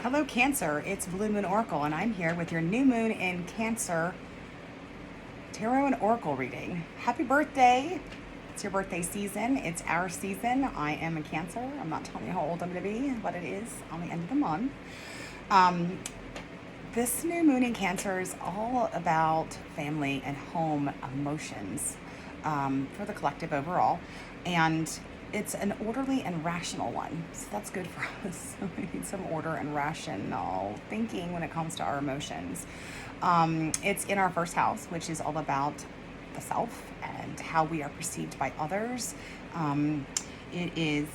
Hello Cancer, it's Blue Moon Oracle and I'm here with your new moon in Cancer Tarot and Oracle reading. Happy birthday! It's your birthday season, it's our season. I am a Cancer. I'm not telling you how old I'm going to be, but it is on the end of the month. This new moon in Cancer is all about family and home emotions for the collective overall. And it's an orderly and rational one. So that's good for us. So we need some order and rational thinking when it comes to our emotions. It's in our first house, which is all about the self and how we are perceived by others. It is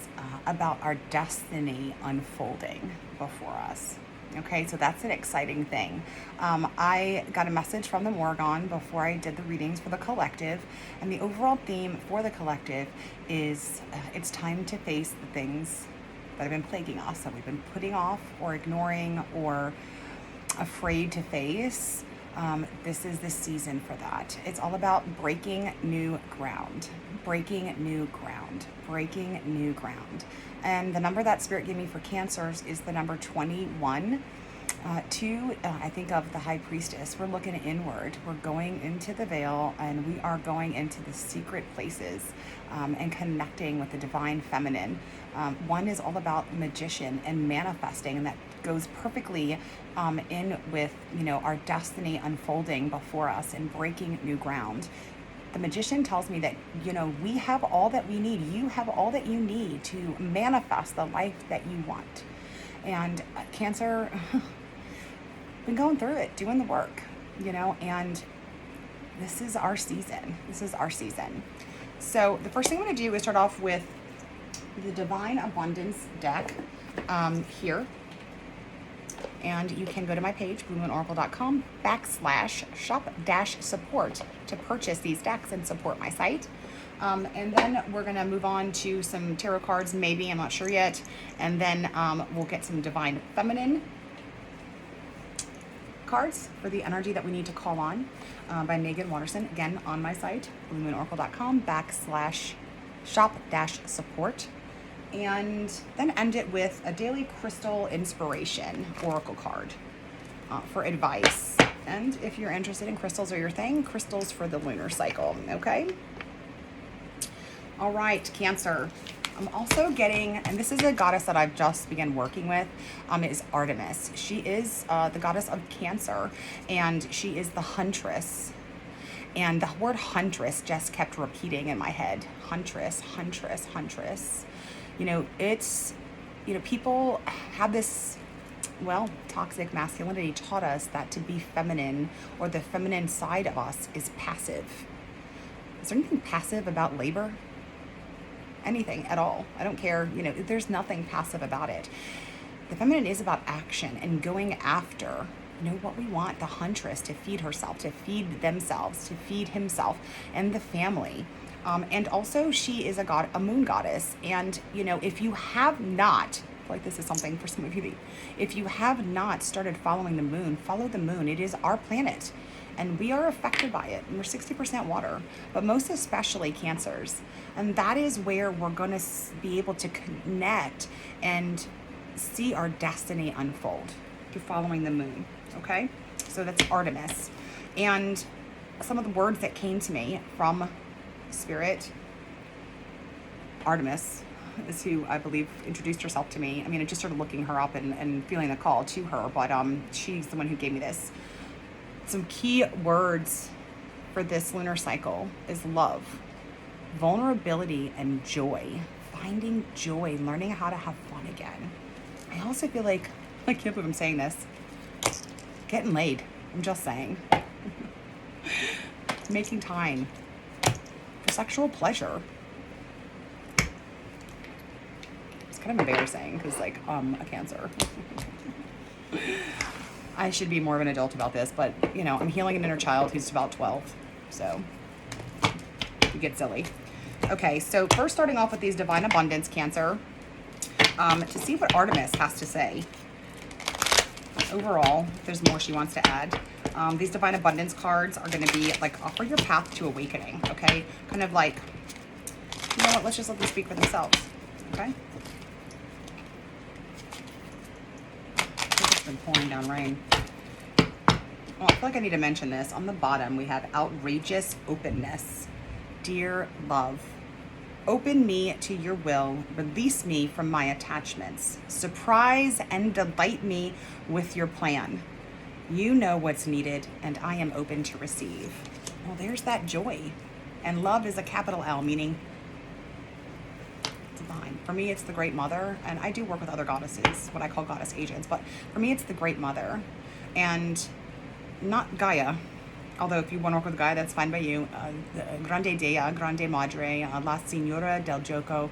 about our destiny unfolding before us. Okay, so that's an exciting thing. I got a message from the Morrigan before I did the readings for the collective, and the overall theme for the collective is it's time to face the things that have been plaguing us, that we've been putting off or ignoring or afraid to face. This is the season for that. It's all about breaking new ground, breaking new ground, breaking new ground. And the number that Spirit gave me for Cancers is the number 21. I think of the High Priestess. We're looking inward. We're going into the veil and we are going into the secret places and connecting with the divine feminine. One is all about magician and manifesting, and that goes perfectly in with, our destiny unfolding before us and breaking new ground. The magician tells me that, we have all that we need. You have all that you need to manifest the life that you want. And Cancer, been going through it, doing the work, and this is our season. This is our season. So the first thing I'm going to do is start off with the Divine Abundance deck here. And you can go to my page, bluemoonoracle.com/shop-support to purchase these decks and support my site. And then we're going to move on to some tarot cards, maybe, I'm not sure yet. And then we'll get some Divine Feminine cards for the energy that we need to call on by Megan Watterson, again, on my site, bluemoonoracle.com/shop-support. And then end it with a daily crystal inspiration oracle card for advice. And if you're interested in crystals or your thing, crystals for the lunar cycle, okay? All right, Cancer. I'm also getting, and this is a goddess that I've just begun working with, is Artemis. She is the goddess of Cancer, and she is the huntress. And the word huntress just kept repeating in my head. Huntress, huntress, huntress. People have this, toxic masculinity taught us that to be feminine or the feminine side of us is passive. Is there anything passive about labor? Anything at all. I don't care. There's nothing passive about it. The feminine is about action and going after, what we want. The huntress, to feed herself, to feed themselves, to feed himself and the family. And also she is a moon goddess. And, if you have not, like this is something for some of you, if you have not started following the moon, follow the moon. It is our planet and we are affected by it. And we're 60% water, but most especially Cancers. And that is where we're going to be able to connect and see our destiny unfold through following the moon. Okay. So that's Artemis. And some of the words that came to me from Spirit, Artemis is who I believe introduced herself to me. I just started looking her up and feeling the call to her, but she's the one who gave me this. Some key words for this lunar cycle is love, vulnerability, and joy. Finding joy, learning how to have fun again. I also feel like, I can't believe I'm saying this, getting laid. I'm just saying. Making time for sexual pleasure. It's kind of embarrassing because, a Cancer. I should be more of an adult about this, but, I'm healing an inner child who's about 12, so you get silly. Okay, so first starting off with these Divine Abundance, Cancer, to see what Artemis has to say. Overall, if there's more she wants to add. These Divine Abundance cards are going to be offer your path to awakening, okay? Kind of let's just let them speak for themselves, okay? been pouring down rain. Well, I feel like I need to mention this. On the bottom, we have outrageous openness. Dear love, open me to your will. Release me from my attachments. Surprise and delight me with your plan. You know what's needed, and I am open to receive. Well, there's that joy. And love is a capital L, meaning divine. For me, it's the Great Mother, and I do work with other goddesses, what I call goddess agents, but for me, it's the Great Mother, and not Gaia. Although if you want to work with Gaia, that's fine by you. Grande Dea, Grande Madre, La Signora del Gioco.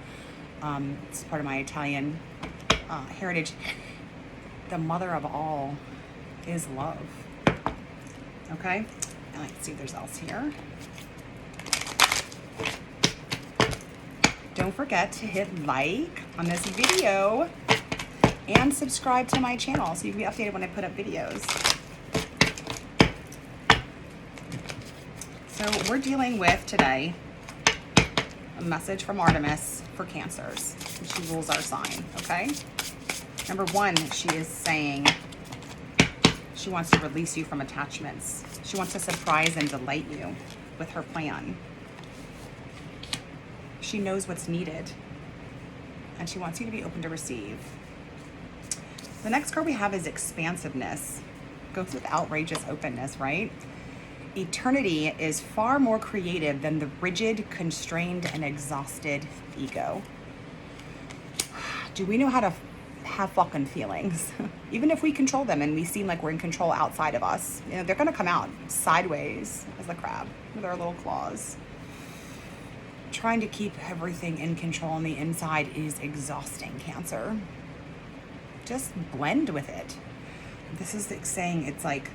It's part of my Italian heritage. The mother of all is love. Okay? And let's see if there's else here. Don't forget to hit like on this video and subscribe to my channel so you can be updated when I put up videos. So we're dealing with today a message from Artemis for Cancers. She rules our sign, okay? Number one, she is saying she wants to release you from attachments. She wants to surprise and delight you with her plan. She knows what's needed, and she wants you to be open to receive. The next card we have is Expansiveness. Goes with outrageous openness, right? Eternity is far more creative than the rigid, constrained, and exhausted ego. Do we know how to have fucking feelings? Even if we control them and we seem like we're in control outside of us, you know, they're gonna come out sideways as the crab with our little claws. Trying to keep everything in control on the inside is exhausting, Cancer. Just blend with it. This is saying it's like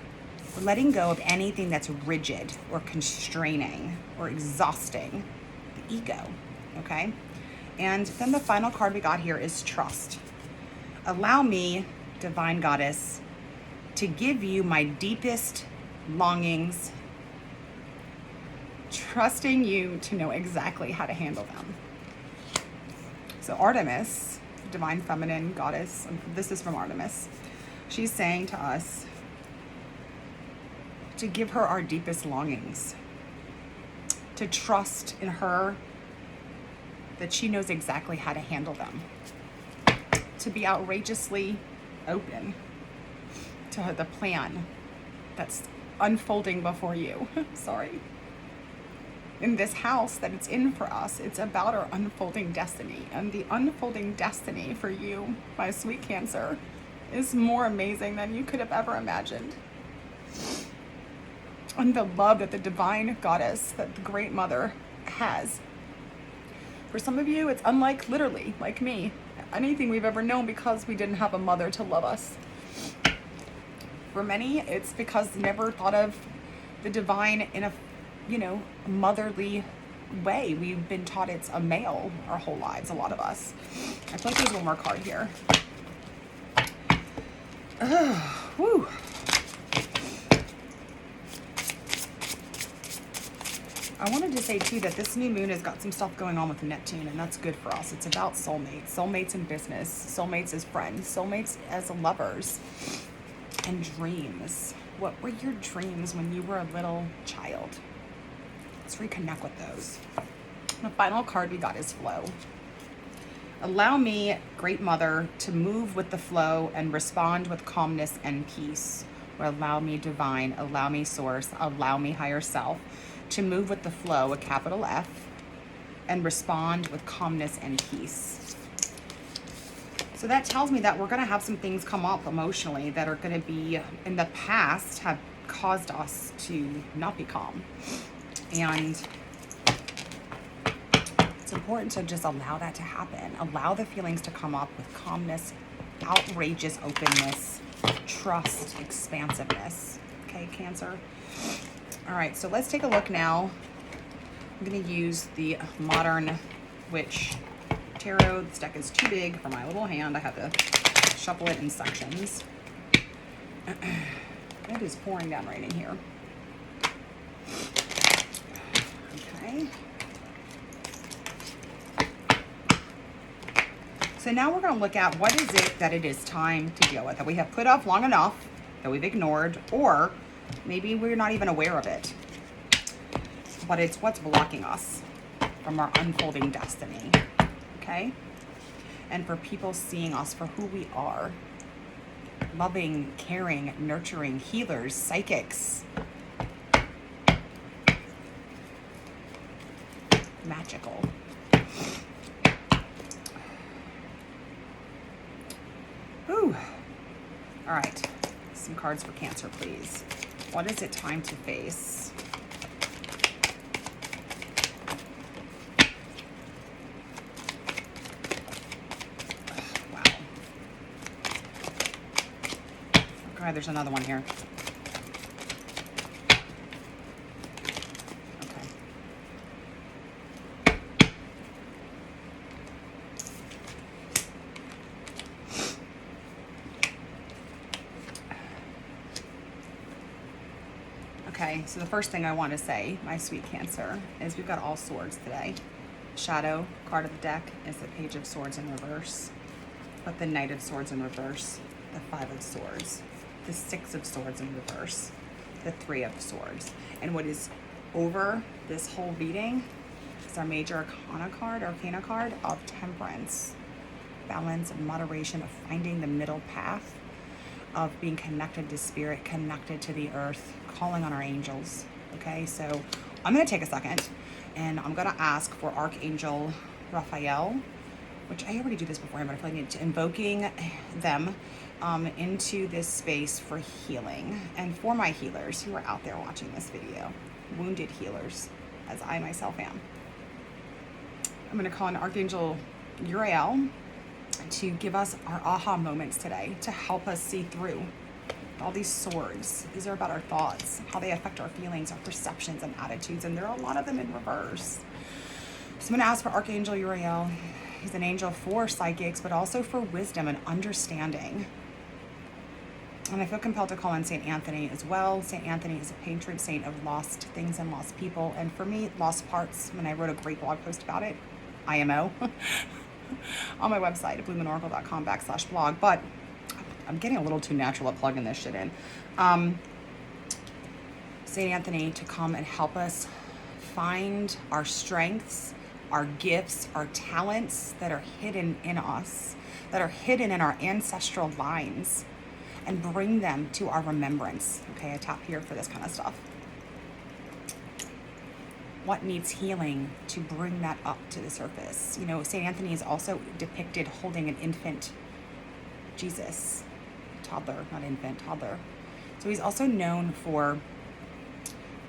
letting go of anything that's rigid or constraining or exhausting the ego, okay? And then the final card we got here is Trust. Allow me, Divine Goddess, to give you my deepest longings, trusting you to know exactly how to handle them. So Artemis, Divine Feminine Goddess, this is from Artemis. She's saying to us to give her our deepest longings, to trust in her that she knows exactly how to handle them, to be outrageously open to the plan that's unfolding before you. Sorry. In this house that it's in for us, it's about our unfolding destiny. And the unfolding destiny for you, my sweet Cancer, is more amazing than you could have ever imagined. And the love that the Divine Goddess, that the Great Mother has. For some of you, it's unlike, literally, like me, anything we've ever known, because we didn't have a mother to love us. For many, it's because they never thought of the divine in a, motherly way. We've been taught it's a male our whole lives, a lot of us. I feel like there's one more card here. Woo. I wanted to say too that this new moon has got some stuff going on with Neptune, and that's good for us. It's about soulmates, soulmates in business, soulmates as friends, soulmates as lovers, and dreams. What were your dreams when you were a little child? Let's reconnect with those. The final card we got is Flow. Allow me, Great Mother, to move with the flow and respond with calmness and peace. Or allow me, Divine, allow me, Source, allow me, Higher Self, to move with the flow, a capital F, and respond with calmness and peace. So that tells me that we're going to have some things come up emotionally that are going to be, in the past, have caused us to not be calm. And it's important to just allow that to happen. Allow the feelings to come up with calmness, outrageous openness, trust, expansiveness. Okay, Cancer? All right, so let's take a look now. I'm going to use the Modern Witch Tarot. This deck is too big for my little hand. I have to shuffle it in sections. It is pouring down rain in here. Okay. So now we're going to look at what is it that it is time to deal with, that we have put off long enough, that we've ignored, or maybe we're not even aware of it. But it's what's blocking us from our unfolding destiny, okay? And for people seeing us for who we are. Loving, caring, nurturing, healers, psychics. Magical. Ooh. All right. Some cards for Cancer, please. What is it time to face? Wow. Okay, there's another one here. Okay, so the first thing I want to say, my sweet Cancer, is we've got all swords today. Shadow card of the deck is the Page of Swords in reverse, but the Knight of Swords in reverse, the Five of Swords, the Six of Swords in reverse, the Three of Swords. And what is over this whole reading is our major arcana card of Temperance. Balance, moderation, of finding the middle path, of being connected to spirit, connected to the earth, calling on our angels. Okay, so I'm going to take a second and I'm going to ask for Archangel Raphael, which I already do this before, but I feel like invoking them into this space for healing. And for my healers who are out there watching this video, wounded healers, as I myself am, I'm going to call on Archangel Uriel to give us our aha moments today, to help us see through all these swords. These are about our thoughts, how they affect our feelings, our perceptions and attitudes, and there are a lot of them in reverse. So I'm going to ask for Archangel Uriel. He's an angel for psychics, but also for wisdom and understanding. And I feel compelled to call on St. Anthony as well. St. Anthony is a patron saint of lost things and lost people. And for me, lost parts, when I wrote a great blog post about it, IMO, on my website at bluemonoracle.com/blog. But I'm getting a little too natural at plugging this shit in. St. Anthony to come and help us find our strengths, our gifts, our talents that are hidden in us, that are hidden in our ancestral lines, and bring them to our remembrance. Okay, I tap here for this kind of stuff. What needs healing to bring that up to the surface? You know, St. Anthony is also depicted holding an infant Jesus, toddler, not infant, toddler. So he's also known for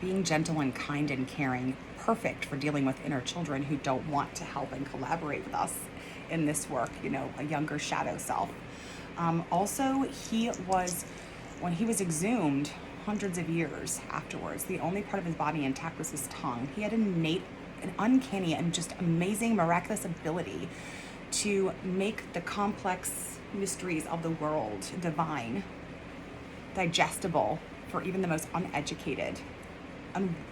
being gentle and kind and caring, perfect for dealing with inner children who don't want to help and collaborate with us in this work, you know, a younger shadow self. Also, he was, when he was exhumed hundreds of years afterwards, the only part of his body intact was his tongue. He had an innate, an uncanny, and just amazing, miraculous ability to make the complex mysteries of the world divine, digestible for even the most uneducated,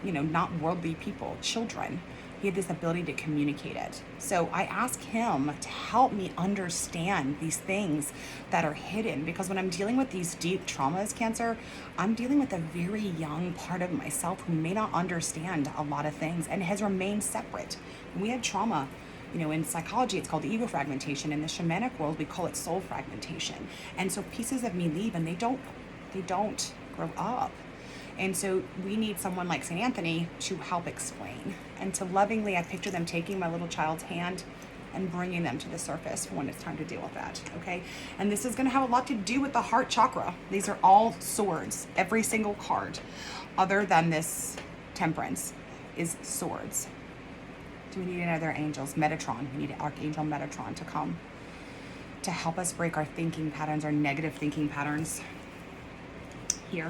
not worldly people, children. He had this ability to communicate it. So I ask him to help me understand these things that are hidden, because when I'm dealing with these deep traumas, Cancer, I'm dealing with a very young part of myself who may not understand a lot of things and has remained separate. When we have trauma, in psychology, it's called ego fragmentation. In the shamanic world, we call it soul fragmentation. And so pieces of me leave and they don't grow up. And so we need someone like St. Anthony to help explain. And to lovingly, I picture them taking my little child's hand and bringing them to the surface when it's time to deal with that, okay? And this is gonna have a lot to do with the heart chakra. These are all swords. Every single card, other than this Temperance, is swords. Do we need any other angels? Metatron, we need Archangel Metatron to come to help us break our thinking patterns, our negative thinking patterns here.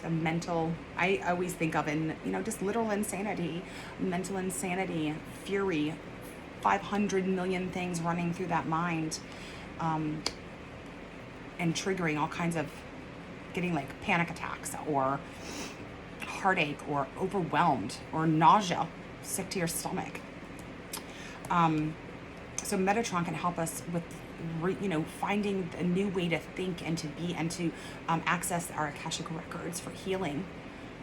The mental, I always think of in, just literal insanity, mental insanity, fury, 500 million things running through that mind, and triggering all kinds of, getting like panic attacks or heartache or overwhelmed or nausea, sick to your stomach. So Metatron can help us with, finding a new way to think and to be and to access our Akashic records for healing.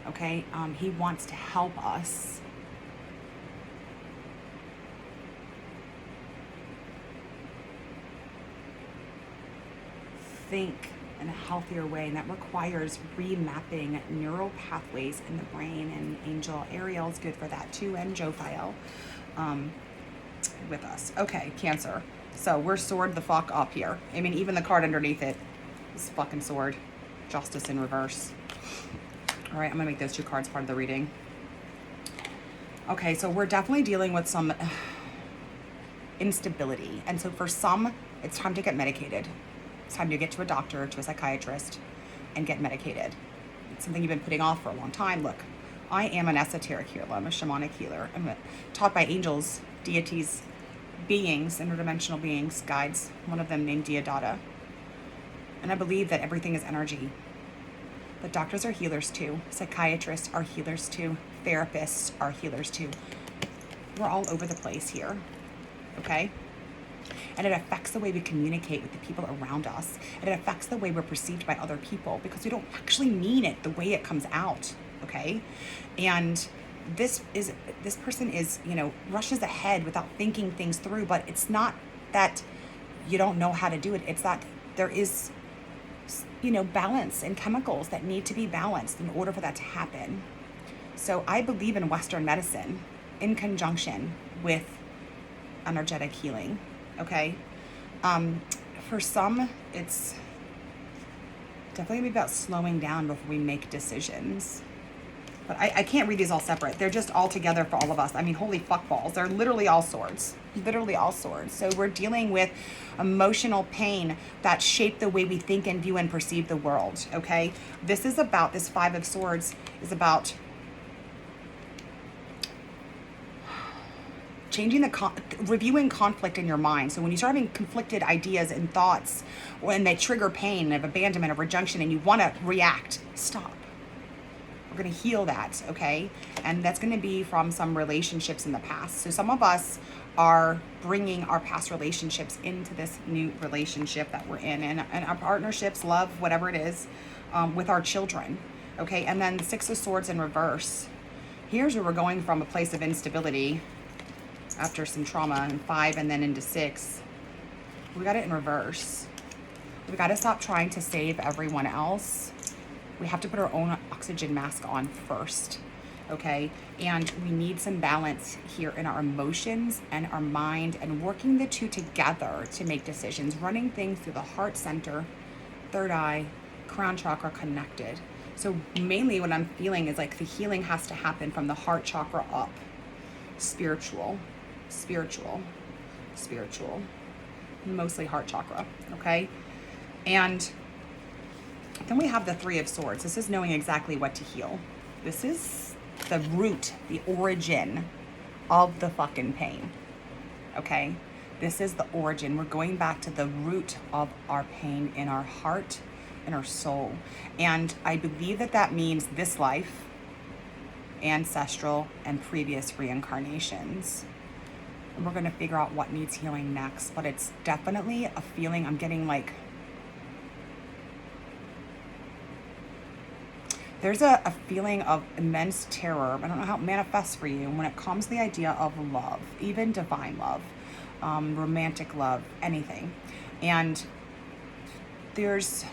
Okay, he wants to help us think in a healthier way, and that requires remapping neural pathways in the brain. And Angel Uriel is good for that too, and Jophiel with us. Okay, Cancer. So we're sword the fuck up here. I mean, even the card underneath it is fucking sword. Justice in reverse. All right, I'm gonna make those two cards part of the reading. Okay, so we're definitely dealing with some instability. And so for some, it's time to get medicated. It's time to get to a doctor, to a psychiatrist, and get medicated. It's something you've been putting off for a long time. Look, I am an esoteric healer. I'm a shamanic healer. I'm taught by angels, deities, beings, interdimensional beings, guides, one of them named Diodata. And I believe that everything is energy. But doctors are healers too. Psychiatrists are healers too. Therapists are healers too. We're all over the place here, okay? And it affects the way we communicate with the people around us. And it affects the way we're perceived by other people because we don't actually mean it the way it comes out, okay? And this person is, rushes ahead without thinking things through, but it's not that you don't know how to do it. It's that there is, balance and chemicals that need to be balanced in order for that to happen. So I believe in Western medicine in conjunction with energetic healing, okay? For some, it's definitely gonna be about slowing down before we make decisions. But I can't read these all separate. They're just all together for all of us. I mean, holy fuck balls. They're literally all swords. Literally all swords. So we're dealing with emotional pain that shape the way we think and view and perceive the world, okay? This Five of Swords is about reviewing conflict in your mind. So when you start having conflicted ideas and thoughts, when they trigger pain of abandonment, of rejection, and you want to react, stop. We're going to heal that, okay? And that's going to be from some relationships in the past. So some of us are bringing our past relationships into this new relationship that we're in, and our partnerships, love, whatever it is, with our children, okay? And then the Six of Swords in reverse. Here's where we're going from a place of instability after some trauma, and 5 and then into 6. We got it in reverse. We got to stop trying to save everyone else. We have to put our own oxygen mask on first, okay? And we need some balance here in our emotions and our mind, and working the two together to make decisions, running things through the heart center, third eye, crown chakra connected. So mainly what I'm feeling is like the healing has to happen from the heart chakra up. Spiritual, mostly heart chakra, okay? And then we have the Three of Swords. This is knowing exactly what to heal. This is the root, the origin of the fucking pain, okay? This is the origin. We're going back to the root of our pain in our heart, in our soul. And I believe that means this life, ancestral, and previous reincarnations. And we're going to figure out what needs healing next. But it's definitely a feeling I'm getting like, there's a feeling of immense terror. I don't know how it manifests for you when it comes to the idea of love, even divine love, romantic love, anything. And there's,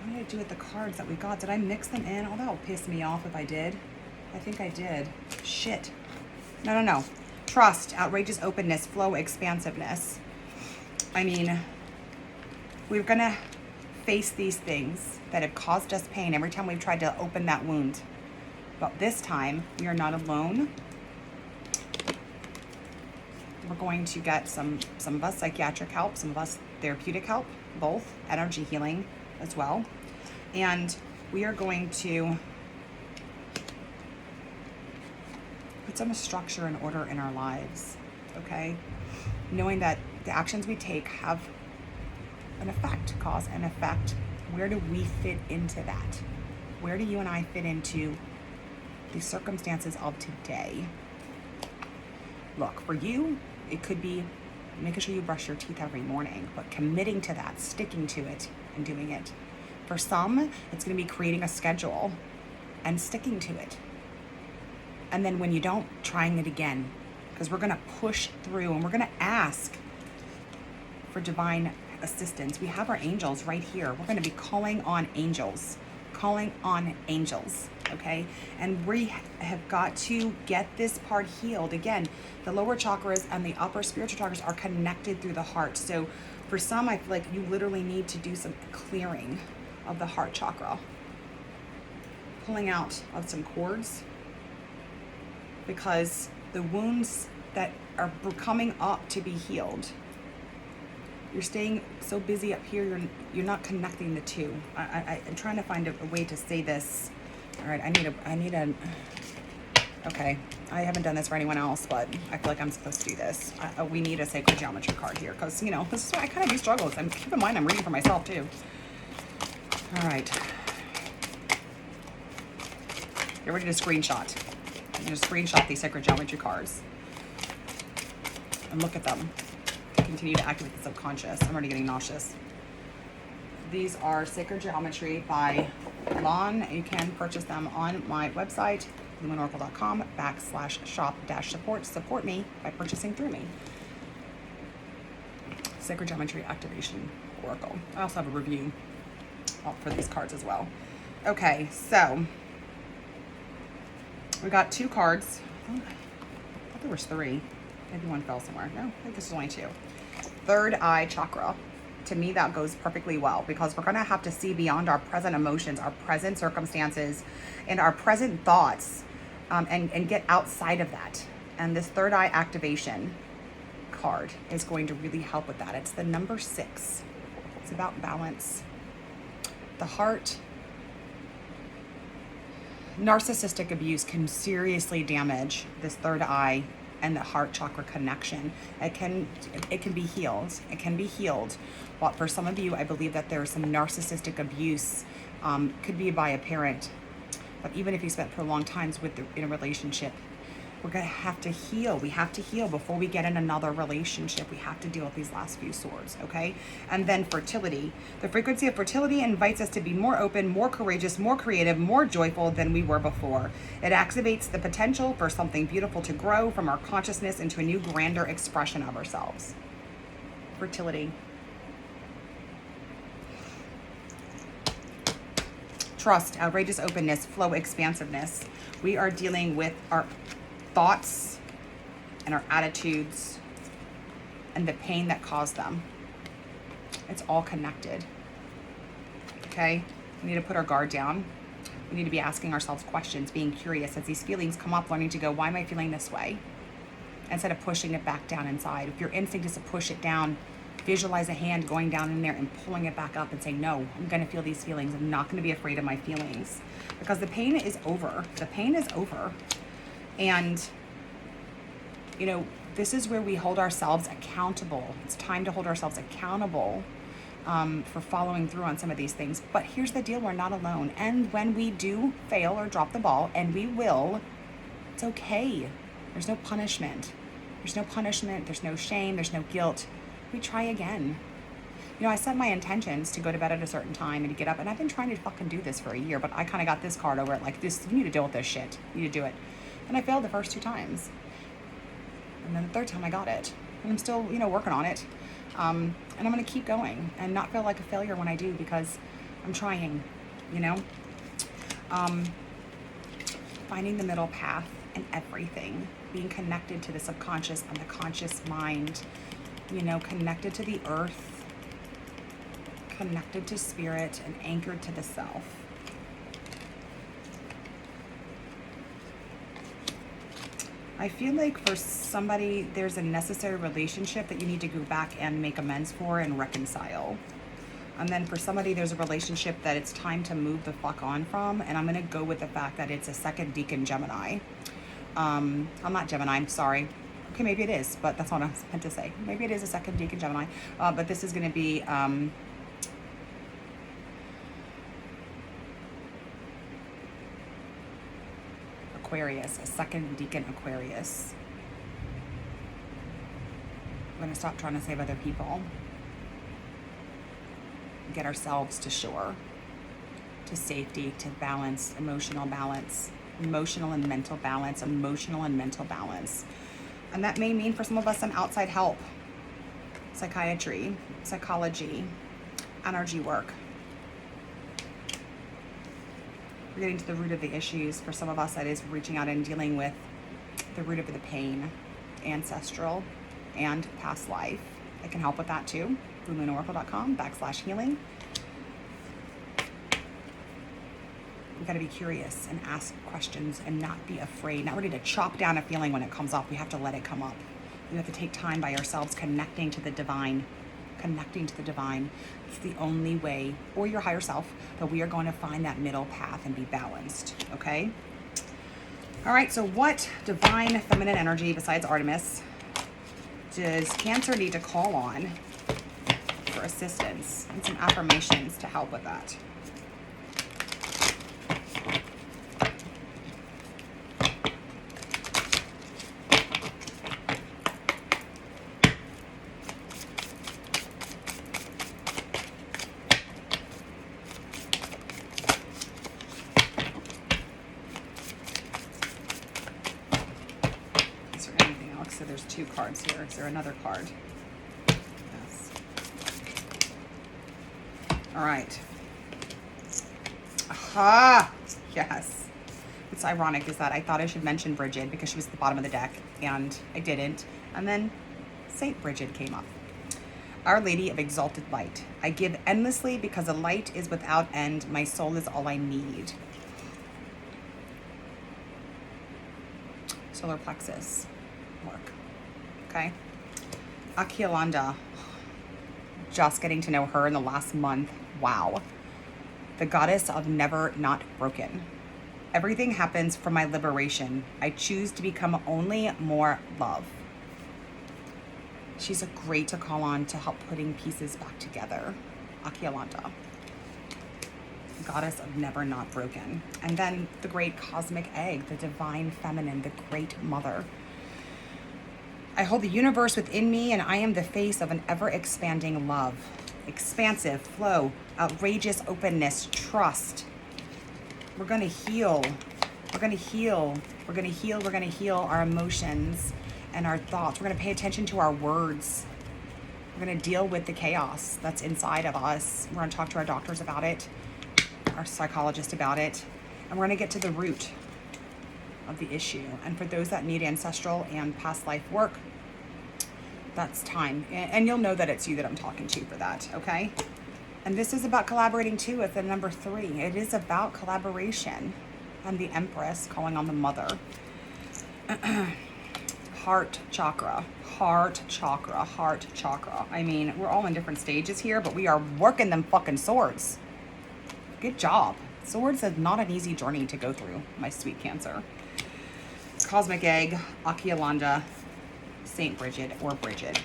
what did I do with the cards that we got? Did I mix them in? Oh, that will piss me off if I did. I think I did. Shit. No. Trust, outrageous openness, flow, expansiveness. I mean, we're going to face these things that have caused us pain every time we've tried to open that wound. But this time, we are not alone. We're going to get some of us psychiatric help, some of us therapeutic help, both energy healing as well. And we are going to put some structure and order in our lives, okay? Knowing that the actions we take have an effect, cause and effect. Where do we fit into that? Where do you and I fit into the circumstances of today? Look, for you, it could be making sure you brush your teeth every morning, but committing to that, sticking to it, and doing it. For some, it's going to be creating a schedule and sticking to it. And then when you don't, trying it again, because we're going to push through and we're going to ask for divine assistance. We have our angels right here. We're going to be calling on angels, okay? And we have got to get this part healed. Again, the lower chakras and the upper spiritual chakras are connected through the heart. So for some, I feel like you literally need to do some clearing of the heart chakra, pulling out of some cords, because the wounds that are coming up to be healed, you're staying so busy up here, you're not connecting the two. I'm trying to find a way to say this. All right, okay, I haven't done this for anyone else, but I feel like I'm supposed to do this. We need a sacred geometry card here, because, you know, this is why I kind of do struggle. And keep in mind, I'm reading for myself too. All right. You're ready to screenshot. You just screenshot these sacred geometry cards and look at them. Continue to activate the subconscious. I'm already getting nauseous. These are Sacred Geometry by Lon. You can purchase them on my website, luminoracle.com/shop-support. Support me by purchasing through me. Sacred Geometry Activation Oracle. I also have a review for these cards as well. Okay, so we got 2 cards. I thought there was 3. Maybe one fell somewhere. No, I think this is only 2. Third eye chakra. To me, that goes perfectly well, because we're going to have to see beyond our present emotions, our present circumstances, and our present thoughts, and get outside of that. And this third eye activation card is going to really help with that. It's the number 6. It's about balance. The heart. Narcissistic abuse can seriously damage this third eye and the heart chakra connection. It can be healed. It can be healed. But for some of you, I believe that there's some narcissistic abuse. Could be by a parent. But even if you spent prolonged times in a relationship, we're going to have to heal. We have to heal before we get in another relationship. We have to deal with these last few swords, okay? And then fertility. The frequency of fertility invites us to be more open, more courageous, more creative, more joyful than we were before. It activates the potential for something beautiful to grow from our consciousness into a new, grander expression of ourselves. Fertility. Trust, outrageous openness, flow, expansiveness. We are dealing with our thoughts and our attitudes and the pain that caused them. It's all connected. Okay? We need to put our guard down. We need to be asking ourselves questions, being curious as these feelings come up, learning to go, why am I feeling this way? Instead of pushing it back down inside. If your instinct is to push it down, visualize a hand going down in there and pulling it back up and say, no, I'm going to feel these feelings. I'm not going to be afraid of my feelings, because the pain is over. The pain is over. And, you know, this is where we hold ourselves accountable. It's time to hold ourselves accountable for following through on some of these things. But here's the deal, we're not alone. And when we do fail or drop the ball, and we will, it's okay. There's no punishment. There's no punishment. There's no shame. There's no guilt. We try again. You know, I set my intentions to go to bed at a certain time and to get up, and I've been trying to fucking do this for a year, but I kind of got this card over it, like, this, you need to deal with this shit. You need to do it. And I failed the first 2 times. And then the 3rd time I got it. And I'm still, you know, working on it. And I'm going to keep going and not feel like a failure when I do, because I'm trying, you know. Finding the middle path in everything. Being connected to the subconscious and the conscious mind. You know, connected to the earth. Connected to spirit and anchored to the self. I feel like for somebody, there's a necessary relationship that you need to go back and make amends for and reconcile. And then for somebody, there's a relationship that it's time to move the fuck on from. And I'm going to go with the fact that it's a 2nd decan Gemini. I'm not Gemini, I'm sorry. Okay, maybe it is, but that's not what I was meant to say. Maybe it is a 2nd decan Gemini. But this is going to be... Aquarius, a 2nd decan Aquarius. We're going to stop trying to save other people. Get ourselves to shore, to safety, to balance, emotional and mental balance, emotional and mental balance. And that may mean for some of us some outside help, psychiatry, psychology, energy work. We're getting to the root of the issues. For some of us, that is reaching out and dealing with the root of the pain, ancestral and past life. I can help with that too. BlueMoonOracle.com/healing. We got to be curious and ask questions and not be afraid, not ready to chop down a feeling when it comes up. We have to let it come up. We have to take time by ourselves connecting to the divine. It's the only way, or your higher self, that we are going to find that middle path and be balanced, okay? All right, so what divine feminine energy besides Artemis does Cancer need to call on for assistance and some affirmations to help with that? So there's 2 cards here. Is there another card? Yes. All right. Aha! Yes. What's ironic is that I thought I should mention Bridget because she was at the bottom of the deck, and I didn't. And then Saint Bridget came up. Our Lady of Exalted Light. I give endlessly because the light is without end. My soul is all I need. Solar plexus work. Okay. Akialanda. Just getting to know her in the last month. Wow. The goddess of never not broken. Everything happens for my liberation. I choose to become only more love. She's a great to call on to help putting pieces back together. Akialanda. Goddess of never not broken. And then the great cosmic egg, the divine feminine, the great mother. I hold the universe within me, and I am the face of an ever-expanding love. Expansive flow, outrageous openness, trust. We're going to heal. We're going to heal. We're going to heal. We're going to heal our emotions and our thoughts. We're going to pay attention to our words. We're going to deal with the chaos that's inside of us. We're going to talk to our doctors about it, our psychologist about it, and we're going to get to the root of the issue. And for those that need ancestral and past life work, that's time. And you'll know that it's you that I'm talking to for that, okay? And this is about collaborating too with the number 3. It is about collaboration. And the Empress calling on the mother. Heart chakra, heart chakra, heart chakra. I mean, we're all in different stages here, but we are working them fucking swords. Good job. Swords is not an easy journey to go through, my sweet Cancer. Cosmic egg, Akialanda, Saint Bridget, or Bridget.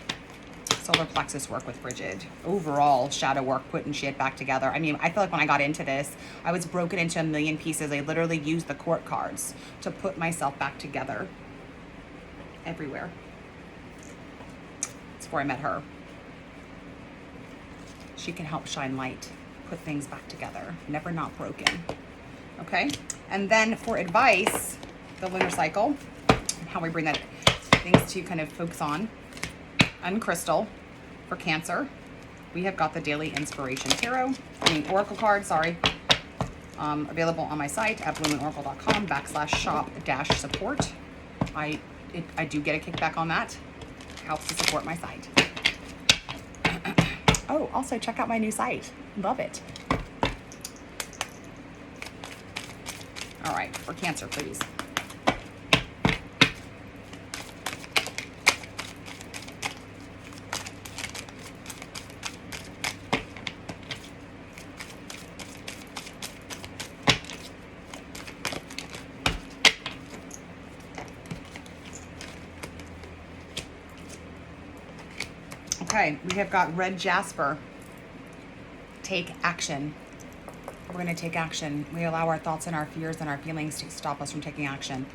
Solar plexus work with Bridget. Overall, shadow work, putting shit back together. I mean, I feel like when I got into this, I was broken into a million pieces. I literally used the court cards to put myself back together. Everywhere. That's before I met her. She can help shine light, put things back together. Never not broken. Okay? And then for advice, the lunar cycle, and how we bring that things to kind of focus on. Uncrystal for Cancer. We have got the Daily Inspiration Tarot. Oracle card, sorry. Available on my site at bluemoonOracle.com/shop-support. I do get a kickback on that. Helps to support my site. Oh, also check out my new site. Love it. All right, for Cancer, please. Okay, we have got red Jasper. Take action. We're going to take action. We allow our thoughts and our fears and our feelings to stop us from taking action.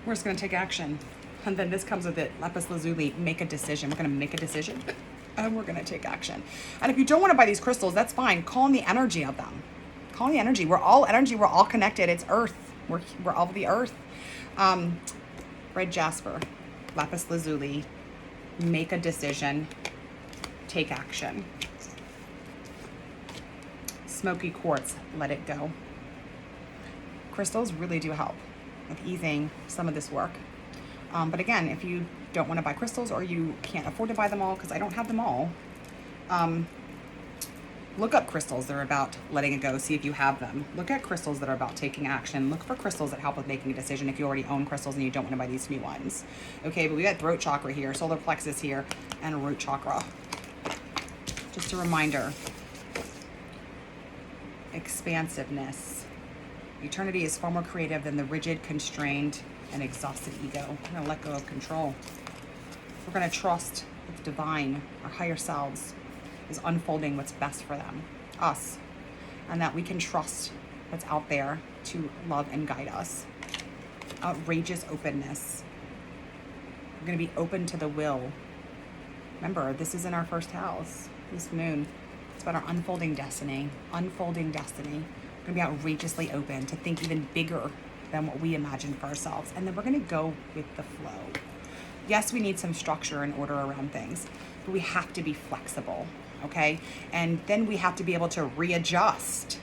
We're just going to take action. And then this comes with it, lapis lazuli, make a decision. We're gonna make a decision and we're gonna take action. And if you don't wanna buy these crystals, that's fine. Call in the energy of them. Call in the energy. We're all energy, we're all connected. It's earth, we're all the earth. Red jasper, lapis lazuli, make a decision, take action. Smoky quartz, let it go. Crystals really do help with easing some of this work. But again, if you don't want to buy crystals or you can't afford to buy them all, because I don't have them all, look up crystals that are about letting it go, see if you have them. Look at crystals that are about taking action. Look for crystals that help with making a decision if you already own crystals and you don't want to buy these new ones. Okay, but we got throat chakra here, solar plexus here, and root chakra. Just a reminder. Expansiveness. Eternity is far more creative than the rigid, constrained, and exhausted ego. We're gonna let go of control. We're gonna trust that the divine, our higher selves, is unfolding what's best for them, us, and that we can trust what's out there to love and guide us. Outrageous openness. We're gonna be open to the will. Remember, this is in our first house, this moon. It's about our unfolding destiny, unfolding destiny. We're gonna be outrageously open to think even bigger than what we imagine for ourselves. And then we're gonna go with the flow. Yes, we need some structure and order around things, but we have to be flexible, okay? And then we have to be able to readjust.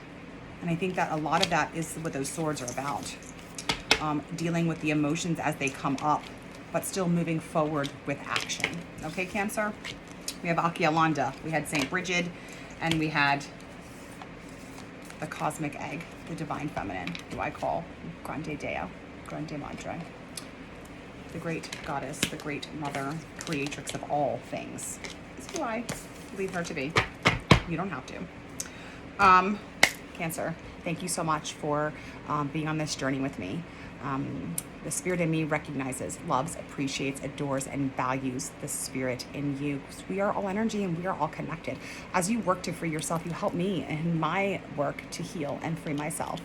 And I think that a lot of that is what those swords are about. Dealing with the emotions as they come up, but still moving forward with action. Okay, Cancer? We have Akialanda, we had Saint Bridget, and we had the cosmic egg, the divine feminine, who I call Grande Dea, Grande Madre. The great goddess, the great mother, creatrix of all things. That's who I believe her to be. You don't have to. Cancer, thank you so much for being on this journey with me. The spirit in me recognizes, loves, appreciates, adores, and values the spirit in you. We are all energy and we are all connected. As you work to free yourself, you help me in my work to heal and free myself.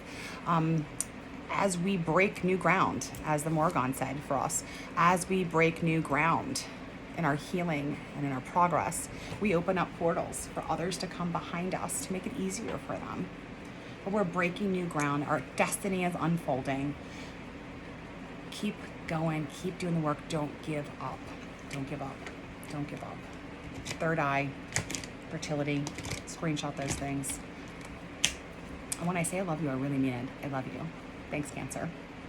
As we break new ground, as the Morgan said for us, as we break new ground in our healing and in our progress, we open up portals for others to come behind us to make it easier for them. But we're breaking new ground. Our destiny is unfolding. Keep going, keep doing the work. Don't give up. Don't give up. Don't give up. Third eye, fertility, screenshot those things. And when I say I love you, I really mean it. I love you. Thanks, Cancer.